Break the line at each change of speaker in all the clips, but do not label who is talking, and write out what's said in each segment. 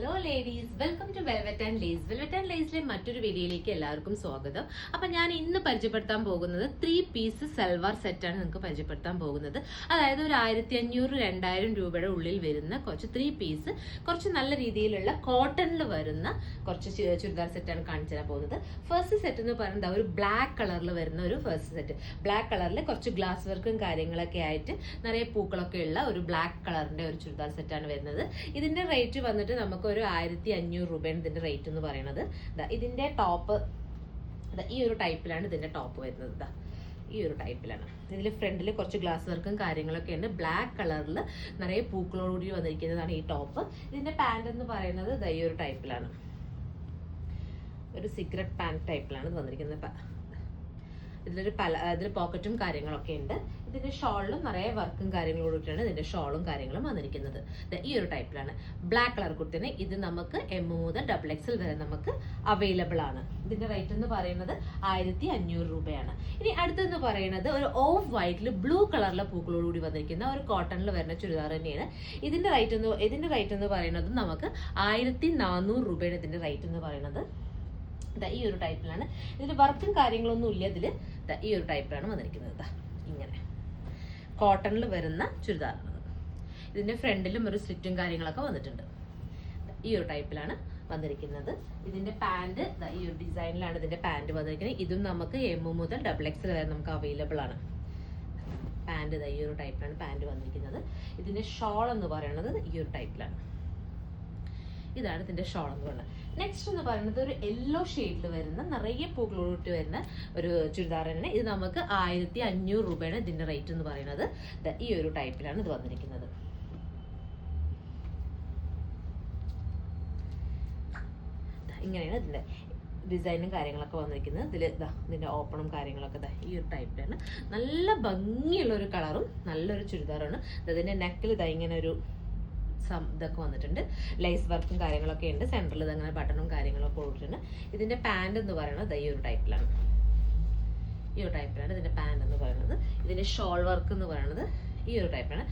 Hello ladies, welcome to Velvet and Lace. Velvet and ലേസിലെ മറ്റൊരു വീഡിയോയിലേക്ക് എല്ലാവർക്കും സ്വാഗതം. അപ്പൊ ഞാൻ ഇന്ന് പരിചയപ്പെടുത്താൻ പോകുന്നത് 3 പീസ് സൽവാർ സെറ്റാണ് നിങ്ങൾക്ക് പരിചയപ്പെടുത്താൻ പോകുന്നത്. അതായത് ഒരു 1500-2000 രൂപയുടെ ഉള്ളിൽ വരുന്ന കുറച്ച് 3 പീസ് കുറച്ച് നല്ല രീതിയിലുള്ള കോട്ടണിൽ വരുന്ന കുറച്ച് ചുരിദാർ സെറ്റാണ് കാണിച്ചു തരാൻ പോകുന്നത്. ഫസ്റ്റ് സെറ്റ് എന്ന് പറയുന്നത് ഒരു ബ്ലാക്ക് കളറിൽ വരുന്ന ഒരു ഫസ്റ്റ് സെറ്റ്. ബ്ലാക്ക് കളറിൽ കുറച്ച് ഗ്ലാസ് വർക്കും കാര്യങ്ങളൊക്കെ ആയിട്ട് നിറയെ പൂക്കളൊക്കെ ഉള്ള ഒരു ബ്ലാക്ക് കളറിന്റെ ഒരു ചുരിദാർ സെറ്റാണ് വരുന്നത്. ഇതിന്റെ റേറ്റ് വന്നിട്ട് നമുക്ക് ഒരു 1500 രൂപയാണ് ഇതിന്റെ റേറ്റ് എന്ന് പറയുന്നത്. ഇതിന്റെ ടോപ്പ് ഈ ഒരു ടൈപ്പിലാണ് ഇതിന്റെ ടോപ്പ് വരുന്നത്. ഈ ഒരു ടൈപ്പിലാണ്. ഇതിൽ ഫ്രണ്ടിൽ കുറച്ച് ഗ്ലാസ് വർക്കും കാര്യങ്ങളൊക്കെ ഉണ്ട്. ബ്ലാക്ക് കളറിൽ നിറയെ പൂക്കളോടുകൂടി വന്നിരിക്കുന്നതാണ് ഈ ടോപ്പ്. ഇതിന്റെ പാന്റ് എന്ന് പറയുന്നത് ഈ ഒരു ടൈപ്പിലാണ്. ഒരു സിഗരറ്റ് പാന്റ് ടൈപ്പിലാണ് ഇത് വന്നിരിക്കുന്നത്. ഇതിൽ പോക്കറ്റും കാര്യങ്ങളൊക്കെ ഉണ്ട്. ഇതിന്റെ ഷോളിലും നിറയെ വർക്കും കാര്യങ്ങളോടിട്ടാണ് ഇതിന്റെ ഷോളും കാര്യങ്ങളും വന്നിരിക്കുന്നത്. ഈ ഒരു ടൈപ്പിലാണ്. ബ്ലാക്ക് കളർ കുർത്തിന് ഇത് നമുക്ക് M മുതൽ XXL വരെ നമുക്ക് അവൈലബിൾ ആണ്. ഇതിന്റെ റേറ്റ് എന്ന് പറയുന്നത് 1500 രൂപയാണ്. ഇനി അടുത്തെന്ന് പറയുന്നത് ഒരു ഓഫ് വൈറ്റിൽ ബ്ലൂ കളറിലെ പൂക്കളോടുകൂടി വന്നിരിക്കുന്ന ഒരു കോട്ടണിൽ വരുന്ന ചുരിദാർ തന്നെയാണ്. ഇതിന്റെ റേറ്റ് എന്ന് പറയുന്നത് നമുക്ക് 1400 രൂപയാണ് ഇതിന്റെ റേറ്റ് എന്ന് പറയുന്നത്. ഈ ഒരു ടൈപ്പിലാണ്. ഇതിൽ വർക്കും കാര്യങ്ങളൊന്നും ഇല്ല. ഇതിൽ ഈ ഒരു ടൈപ്പിലാണ് വന്നിരിക്കുന്നത്. ഇങ്ങനെ കോട്ടണിൽ വരുന്ന ചുരിദാറാണ്. ഇതിന്റെ ഫ്രണ്ടിലും ഒരു സ്ലിറ്റും കാര്യങ്ങളൊക്കെ വന്നിട്ടുണ്ട്. ഈ ഒരു ടൈപ്പിലാണ് വന്നിരിക്കുന്നത്. ഇതിന്റെ പാന്റ് ഈ ഒരു ഡിസൈനിലാണ് ഇതിന്റെ പാന്റ് വന്നിരിക്കുന്നത്. ഇതും നമുക്ക് M മുതൽ XXL വരെ നമുക്ക് അവൈലബിൾ ആണ്. പാന്റ് ഈ ഒരു ടൈപ്പിലാണ് പാന്റ് വന്നിരിക്കുന്നത്. ഇതിന്റെ ഷോൾ എന്ന് പറയുന്നത് ഈ ഒരു ടൈപ്പിലാണ്. ഇതാണ് ഇതിന്റെ ഷോൾ എന്ന് പറയുന്നത്. നെക്സ്റ്റ് എന്ന് പറയുന്നത് ഒരു യെല്ലോ ഷെയ്ഡിൽ വരുന്ന നിറയെ പൂക്കളോട്ട് വരുന്ന ഒരു ചുരിദാറാണ്. ഇത് നമുക്ക് 1500 രൂപയാണ് ഇതിന്റെ റേറ്റ് എന്ന് പറയുന്നത്. ഈ ഒരു ടൈപ്പിലാണ് ഇത് വന്നിരിക്കുന്നത്. ഇങ്ങനെയാണ് ഇതിന്റെ ഡിസൈനും കാര്യങ്ങളൊക്കെ വന്നിരിക്കുന്നത്. ഇതിന്റെ ഓപ്പണും കാര്യങ്ങളൊക്കെ ഈ ഒരു ടൈപ്പിലാണ്. നല്ല ഭംഗിയുള്ള ഒരു കളറും നല്ലൊരു ചുരിദാറാണ്. ഇതിന്റെ നെക്കിൽ ഇങ്ങനെ ഒരു ഇതൊക്കെ വന്നിട്ടുണ്ട്. ലേസ് വർക്കും കാര്യങ്ങളൊക്കെ ഉണ്ട്. സെൻട്രൽ അങ്ങനെ ബട്ടണും കാര്യങ്ങളൊക്കെ കൊടുത്തിട്ടുണ്ട്. ഇതിന്റെ പാന്റ് എന്ന് പറയുന്നത് ഈ ഒരു ടൈപ്പിലാണ്. ഇതിന്റെ പാന്റ് എന്ന് പറയുന്നത്. ഇതിന്റെ ഷോൾ വർക്ക് എന്ന് പറയുന്നത് ഈ ഒരു ടൈപ്പാണ്.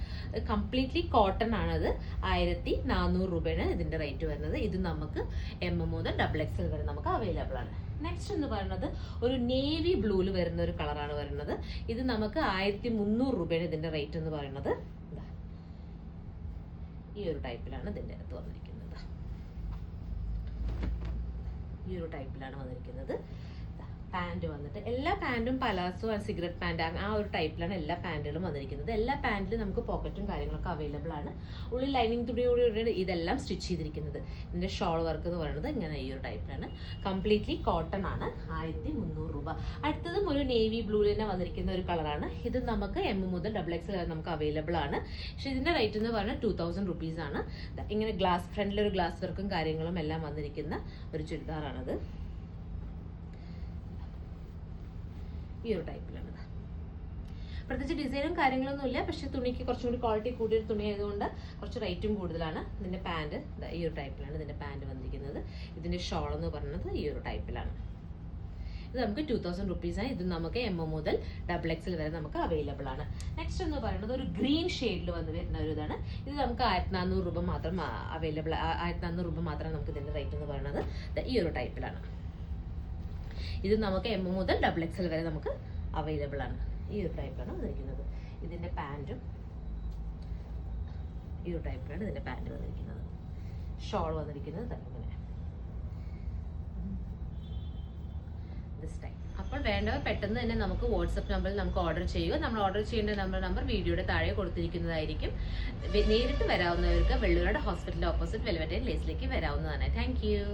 കംപ്ലീറ്റ്ലി കോട്ടൺ ആണത്. 1400 രൂപയാണ് ഇതിന്റെ റേറ്റ് വരുന്നത്. ഇത് നമുക്ക് M മുതൽ XXL വരെ നമുക്ക് അവൈലബിൾ ആണ്. നെക്സ്റ്റ് എന്ന് പറയുന്നത് ഒരു നേവി ബ്ലൂവിൽ വരുന്ന ഒരു കളറാണ് വരുന്നത്. ഇത് നമുക്ക് 1300 രൂപയാണ് ഇതിന്റെ റേറ്റ് എന്ന് പറയുന്നത്. ഈ ഒരു ടൈപ്പിലാണ് ഇതിന്റെ അകത്ത് വന്നിരിക്കുന്നത്. ഈ ഒരു ടൈപ്പിലാണ് വന്നിരിക്കുന്നത്. പാന്റ് വന്നിട്ട് എല്ലാ പാന്റും പലാസോ സിഗരറ്റ് പാന്റ് ആ ഒരു ടൈപ്പിലാണ് എല്ലാ പാന്റുകളും വന്നിരിക്കുന്നത്. എല്ലാ പാന്റിലും നമുക്ക് പോക്കറ്റും കാര്യങ്ങളൊക്കെ അവൈലബിൾ ആണ്. ഉള്ളിൽ ലൈനിങ് തുണിയോടുകൂടിയാണ് ഇതെല്ലാം സ്റ്റിച്ച് ചെയ്തിരിക്കുന്നത്. ഇതിന്റെ ഷോൾ വർക്ക് എന്ന് പറയുന്നത് ഇങ്ങനെ ഈ ഒരു ടൈപ്പിലാണ്. കംപ്ലീറ്റ്ലി കോട്ടൺ ആണ്. 1300 രൂപ. അടുത്തതും ഒരു നേവി ബ്ലൂ തന്നെ വന്നിരിക്കുന്ന ഒരു കളറാണ്. ഇത് നമുക്ക് M മുതൽ XXL വരെ നമുക്ക് അവൈലബിൾ ആണ്. പക്ഷെ ഇതിന്റെ റേറ്റ് എന്ന് പറഞ്ഞാൽ 2000 റുപ്പീസ് ആണ്. ഇങ്ങനെ ഫ്രണ്ടിലൊരു ഗ്ലാസ് വർക്കും കാര്യങ്ങളും എല്ലാം വന്നിരിക്കുന്ന ഒരു ചുരിദാറാണത്. ഈ ഒരു ടൈപ്പിലാണ്. പ്രത്യേകിച്ച് ഡിസൈനും കാര്യങ്ങളൊന്നും ഇല്ല. പക്ഷെ തുണിക്ക് കുറച്ചും കൂടി ക്വാളിറ്റി കൂടിയൊരു തുണി ആയതുകൊണ്ട് കുറച്ച് റേറ്റും കൂടുതലാണ്. ഇതിന്റെ പാന്റ് ഈ ഒരു ടൈപ്പിലാണ് ഇതിന്റെ പാന്റ് വന്നിരിക്കുന്നത്. ഇതിന്റെ ഷോൾ എന്ന് പറയുന്നത് ഈ ഒരു ടൈപ്പിലാണ്. ഇത് നമുക്ക് 2000 റുപ്പീസാണ്. ഇത് നമുക്ക് M മുതൽ XXL വരെ നമുക്ക് അവൈലബിൾ ആണ്. നെക്സ്റ്റ് എന്ന് പറയുന്നത് ഒരു ഗ്രീൻ ഷെയ്ഡിൽ വരുന്ന ഒരു ഇതാണ്. ഇത് നമുക്ക് 1400 രൂപ മാത്രം അവൈലബിൾ. 1400 രൂപ മാത്രമാണ് നമുക്ക് ഇതിന്റെ റേറ്റ് എന്ന് പറയുന്നത്. ഈ ഒരു ടൈപ്പിലാണ്. ഇത് നമുക്ക് M മുതൽ XXL വരെ നമുക്ക് അവൈലബിൾ ആണ്. ഈ ഒരു ടൈപ്പാണ് വന്നിരിക്കുന്നത്. ഇതിന്റെ പാന്റും ഈ ഒരു ടൈപ്പിലാണ് ഇതിന്റെ പാന്റ് വന്നിരിക്കുന്നത്. ഷോൾ വന്നിരിക്കുന്നത് ഇങ്ങനെ ദിസ് ടൈപ്പ്. അപ്പോൾ വേണ്ടവർ പെട്ടെന്ന് തന്നെ നമുക്ക് വാട്സപ്പ് നമ്പറിൽ നമുക്ക് ഓർഡർ ചെയ്യുക. നമ്മൾ ഓർഡർ ചെയ്യേണ്ട നമ്പർ വീഡിയോയുടെ താഴെ കൊടുത്തിരിക്കുന്നതായിരിക്കും. നേരിട്ട് വരാവുന്നവർക്ക് വെള്ളൂരാട് ഹോസ്പിറ്റലിന്റെ ഓപ്പോസിറ്റ് വെൽവെറ്റ് ആൻഡ് ലേസിലേക്ക് വരാവുന്നതാണ്. Thank U.